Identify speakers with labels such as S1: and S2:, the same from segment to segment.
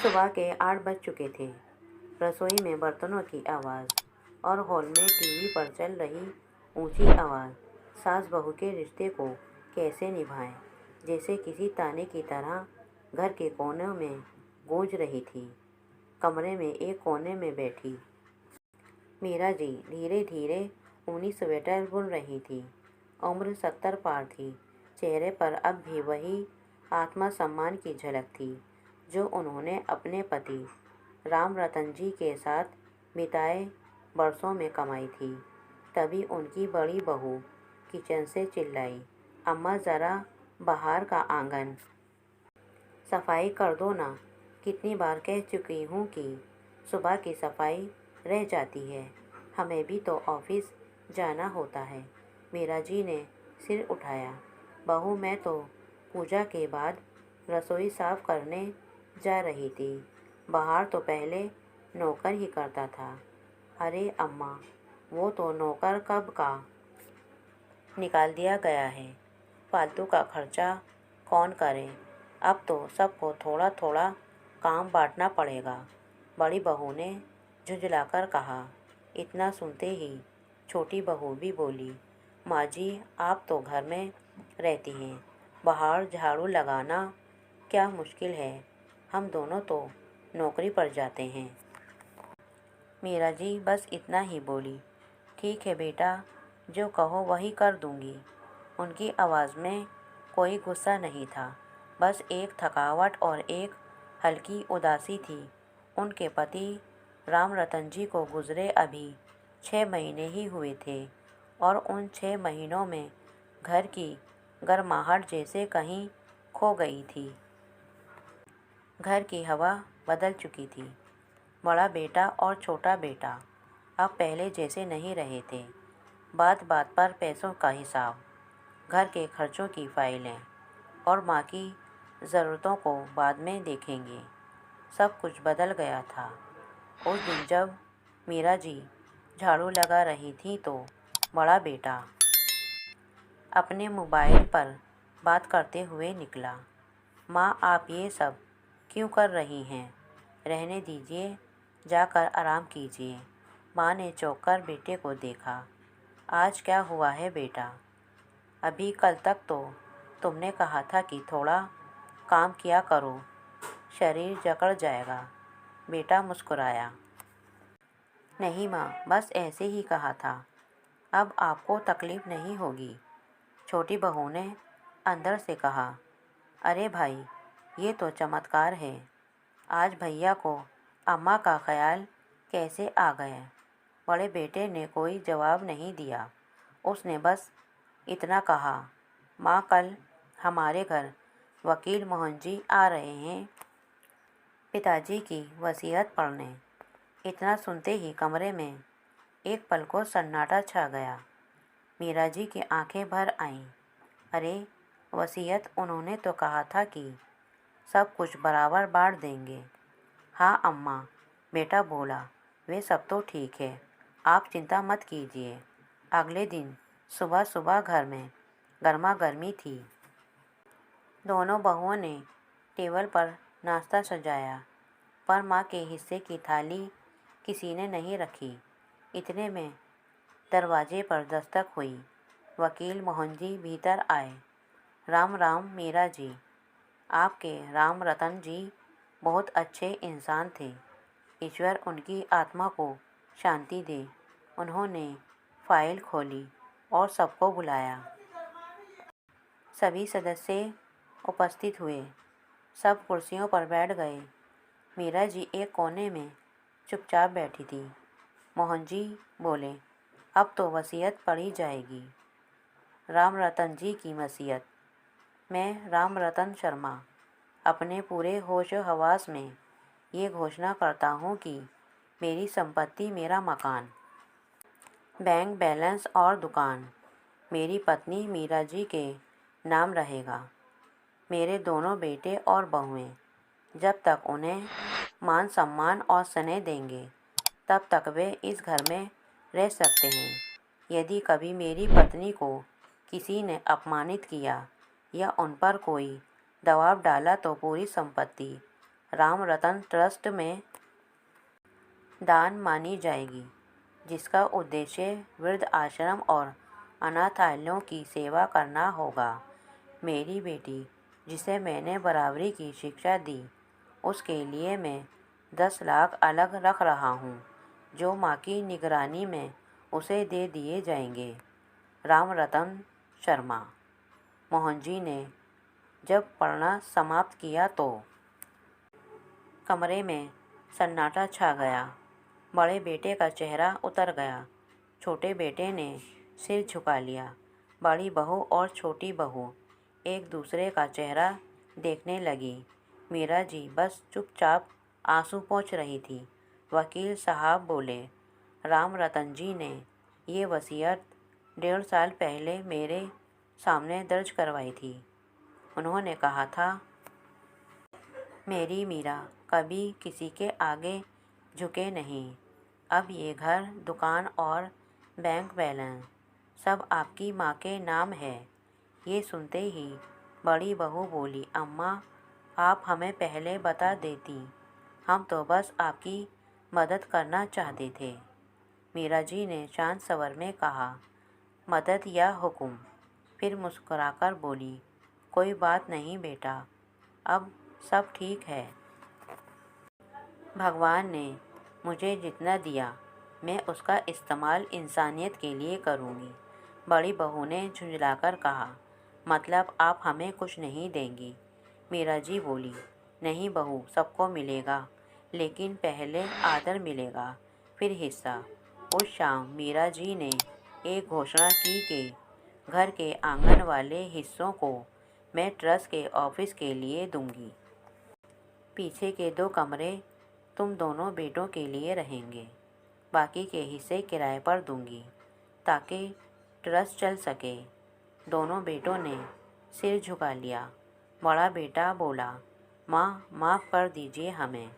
S1: सुबह के 8 बज चुके थे। रसोई में बर्तनों की आवाज़ और हॉल में टीवी पर चल रही ऊंची आवाज़ सास बहू के रिश्ते को कैसे निभाएं, जैसे किसी ताने की तरह घर के कोनों में गूंज रही थी। कमरे में एक कोने में बैठी मीरा जी धीरे धीरे ऊनी स्वेटर बुन रही थी। उम्र 70 पार थी। चेहरे पर अब भी वही आत्मसम्मान की झलक थी जो उन्होंने अपने पति राम रतन जी के साथ बिताए बरसों में कमाई थी। तभी उनकी बड़ी बहू किचन से चिल्लाई, अम्मा ज़रा बाहर का आंगन सफाई कर दो ना। कितनी बार कह चुकी हूँ कि सुबह की सफाई रह जाती है, हमें भी तो ऑफिस जाना होता है। मीरा जी ने सिर उठाया। बहू, मैं तो पूजा के बाद रसोई साफ करने जा रही थी। बाहर तो पहले नौकर ही करता था। अरे अम्मा, वो तो नौकर कब का निकाल दिया गया है। फालतू का खर्चा कौन करे। अब तो सबको थोड़ा थोड़ा काम बांटना पड़ेगा। बड़ी बहू ने झुंझलाकर कहा। इतना सुनते ही छोटी बहू भी बोली, माँ जी, आप तो घर में रहती हैं, बाहर झाड़ू लगाना क्या मुश्किल है। हम दोनों तो नौकरी पर जाते हैं। मीरा जी बस इतना ही बोली। ठीक है बेटा, जो कहो वही कर दूंगी। उनकी आवाज़ में कोई गुस्सा नहीं था, बस एक थकावट और एक हल्की उदासी थी। उनके पति राम रतन जी को गुजरे अभी 6 महीने ही हुए थे और उन 6 महीनों में घर की गर्माहट जैसे कहीं खो गई थी। घर की हवा बदल चुकी थी। बड़ा बेटा और छोटा बेटा अब पहले जैसे नहीं रहे थे। बात बात पर पैसों का हिसाब, घर के खर्चों की फाइलें और माँ की ज़रूरतों को बाद में देखेंगे। सब कुछ बदल गया था। उस दिन जब मीरा जी झाड़ू लगा रही थी तो बड़ा बेटा अपने मोबाइल पर बात करते हुए निकला। माँ, आप ये सब क्यों कर रही हैं? रहने दीजिए, जाकर आराम कीजिए। माँ ने चौंक कर बेटे को देखा। आज क्या हुआ है बेटा? अभी कल तक तो तुमने कहा था कि थोड़ा काम किया करो, शरीर जकड़ जाएगा। बेटा मुस्कुराया। नहीं माँ, बस ऐसे ही कहा था। अब आपको तकलीफ़ नहीं होगी। छोटी बहू ने अंदर से कहा। अरे भाई, ये तो चमत्कार है। आज भैया को अम्मा का ख्याल कैसे आ गया? बड़े बेटे ने कोई जवाब नहीं दिया। उसने बस इतना कहा, माँ, कल हमारे घर वकील मोहन जी आ रहे हैं पिताजी की वसीयत पढ़ने। इतना सुनते ही कमरे में एक पल को सन्नाटा छा गया। मीरा जी की आंखें भर आईं। अरे, वसीयत उन्होंने तो कहा था कि सब कुछ बराबर बांट देंगे। हाँ अम्मा, बेटा बोला, वे सब तो ठीक है, आप चिंता मत कीजिए। अगले दिन सुबह सुबह घर में गर्मा गर्मी थी। दोनों बहुओं ने टेबल पर नाश्ता सजाया, पर माँ के हिस्से की थाली किसी ने नहीं रखी। इतने में दरवाजे पर दस्तक हुई। वकील मोहन जी भीतर आए। राम राम मीरा जी। आपके राम रतन जी बहुत अच्छे इंसान थे। ईश्वर उनकी आत्मा को शांति दे। उन्होंने फाइल खोली और सबको बुलाया। सभी सदस्य उपस्थित हुए। सब कुर्सियों पर बैठ गए। मीरा जी एक कोने में चुपचाप बैठी थी। मोहन जी बोले, अब तो वसीयत पढ़ी जाएगी। राम रतन जी की वसीयत। मैं राम रतन शर्मा अपने पूरे होश हवास में ये घोषणा करता हूँ कि मेरी संपत्ति, मेरा मकान, बैंक बैलेंस और दुकान मेरी पत्नी मीरा जी के नाम रहेगा। मेरे दोनों बेटे और बहुएं जब तक उन्हें मान सम्मान और स्नेह देंगे तब तक वे इस घर में रह सकते हैं। यदि कभी मेरी पत्नी को किसी ने अपमानित किया या उन पर कोई दबाव डाला तो पूरी संपत्ति राम रतन ट्रस्ट में दान मानी जाएगी, जिसका उद्देश्य वृद्ध आश्रम और अनाथालयों की सेवा करना होगा। मेरी बेटी, जिसे मैंने बराबरी की शिक्षा दी, उसके लिए मैं 10 लाख अलग रख रहा हूँ, जो माँ की निगरानी में उसे दे दिए जाएंगे। राम रतन शर्मा। मोहन जी ने जब पढ़ना समाप्त किया तो कमरे में सन्नाटा छा गया। बड़े बेटे का चेहरा उतर गया। छोटे बेटे ने सिर झुका लिया। बड़ी बहू और छोटी बहू एक दूसरे का चेहरा देखने लगी। मीरा जी बस चुपचाप आंसू पोंछ रही थी। वकील साहब बोले, राम रतन जी ने ये वसीयत 1.5 साल पहले मेरे सामने दर्ज करवाई थी। उन्होंने कहा था, मेरी मीरा कभी किसी के आगे झुके नहीं। अब ये घर, दुकान और बैंक बैलेंस सब आपकी माँ के नाम है। ये सुनते ही बड़ी बहू बोली, अम्मा आप हमें पहले बता देती, हम तो बस आपकी मदद करना चाहते थे। मीरा जी ने शांत स्वर में कहा, मदद या हुक्म? फिर मुस्कुराकर बोली, कोई बात नहीं बेटा, अब सब ठीक है। भगवान ने मुझे जितना दिया मैं उसका इस्तेमाल इंसानियत के लिए करूँगी। बड़ी बहू ने झुंझलाकर कहा, मतलब आप हमें कुछ नहीं देंगी? मीरा जी बोली, नहीं बहू, सबको मिलेगा, लेकिन पहले आदर मिलेगा, फिर हिस्सा। उस शाम मीरा जी ने एक घोषणा की कि घर के आंगन वाले हिस्सों को मैं ट्रस्ट के ऑफिस के लिए दूंगी। पीछे के 2 कमरे तुम दोनों बेटों के लिए रहेंगे। बाकी के हिस्से किराए पर दूंगी ताकि ट्रस्ट चल सके। दोनों बेटों ने सिर झुका लिया। बड़ा बेटा बोला, माँ माफ़ कर दीजिए हमें,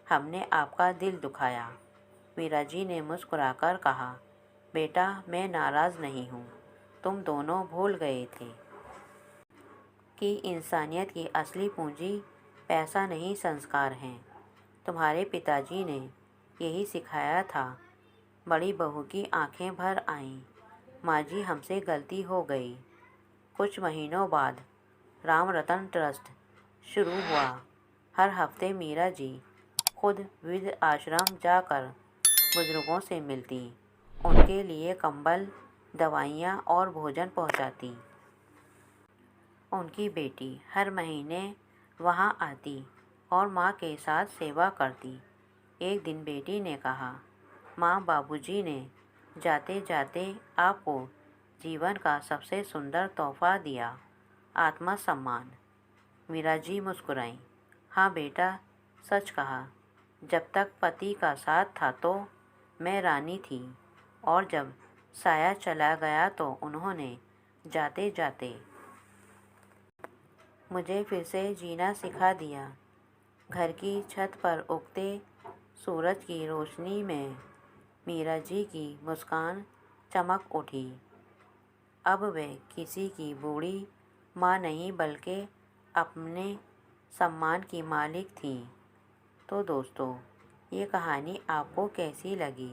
S1: हमने आपका दिल दुखाया। मीरा जी ने मुस्कुराकर कहा, बेटा मैं नाराज़ नहीं हूँ, तुम दोनों भूल गए थे कि इंसानियत की असली पूंजी पैसा नहीं संस्कार हैं। तुम्हारे पिताजी ने यही सिखाया था। बड़ी बहू की आंखें भर आईं। माँ जी हमसे गलती हो गई। कुछ महीनों बाद राम रतन ट्रस्ट शुरू हुआ। हर हफ्ते मीरा जी खुद वृद्ध आश्रम जाकर बुजुर्गों से मिलती, उनके लिए कंबल, दवाइयाँ और भोजन पहुँचाती। उनकी बेटी हर महीने वहाँ आती और माँ के साथ सेवा करती। एक दिन बेटी ने कहा, माँ बाबूजी ने जाते जाते आपको जीवन का सबसे सुंदर तोहफा दिया, आत्मसम्मान। मीरा जी मुस्कुराई, हाँ बेटा, सच कहा। जब तक पति का साथ था तो मैं रानी थी, और जब साया चला गया तो उन्होंने जाते जाते मुझे फिर से जीना सिखा दिया। घर की छत पर उगते सूरज की रोशनी में मीरा जी की मुस्कान चमक उठी। अब वे किसी की बूढ़ी माँ नहीं बल्कि अपने सम्मान की मालिक थीं। तो दोस्तों, ये कहानी आपको कैसी लगी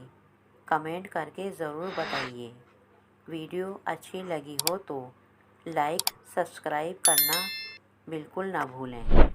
S1: कमेंट करके ज़रूर बताइए। वीडियो अच्छी लगी हो तो लाइक सब्सक्राइब करना बिल्कुल ना भूलें।